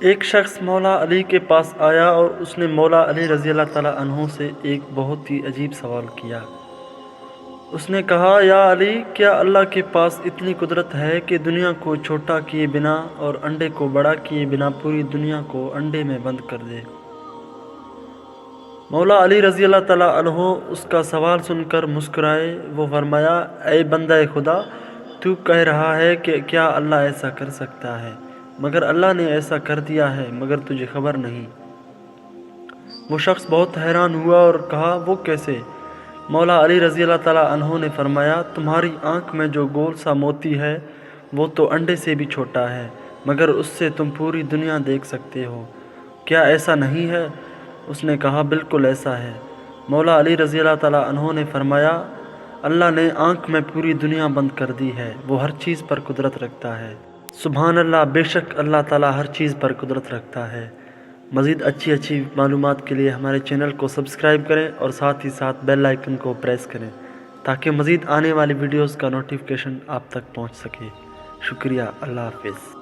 ایک شخص مولا علی کے پاس آیا اور اس نے مولا علی رضی اللہ تعالیٰ عنہ سے ایک بہت ہی عجیب سوال کیا۔ اس نے کہا، یا علی، کیا اللہ کے پاس اتنی قدرت ہے کہ دنیا کو چھوٹا کیے بنا اور انڈے کو بڑا کیے بنا پوری دنیا کو انڈے میں بند کر دے؟ مولا علی رضی اللہ تعالیٰ عنہ اس کا سوال سن کر مسکرائے۔ وہ فرمایا، اے بندہ خدا، تو کہہ رہا ہے کہ کیا اللہ ایسا کر سکتا ہے، مگر اللہ نے ایسا کر دیا ہے، مگر تجھے خبر نہیں۔ وہ شخص بہت حیران ہوا اور کہا، وہ کیسے؟ مولا علی رضی اللہ تعالیٰ عنہ نے فرمایا، تمہاری آنکھ میں جو گول سا موتی ہے وہ تو انڈے سے بھی چھوٹا ہے، مگر اس سے تم پوری دنیا دیکھ سکتے ہو، کیا ایسا نہیں ہے؟ اس نے کہا، بالکل ایسا ہے۔ مولا علی رضی اللہ تعالیٰ عنہ نے فرمایا، اللہ نے آنکھ میں پوری دنیا بند کر دی ہے، وہ ہر چیز پر قدرت رکھتا ہے۔ سبحان اللہ، بے شک اللہ تعالیٰ ہر چیز پر قدرت رکھتا ہے۔ مزید اچھی معلومات کے لیے ہمارے چینل کو سبسکرائب کریں اور ساتھ ہی ساتھ بیل آئیکن کو پریس کریں تاکہ مزید آنے والی ویڈیوز کا نوٹیفیکیشن آپ تک پہنچ سکے۔ شکریہ، اللہ حافظ۔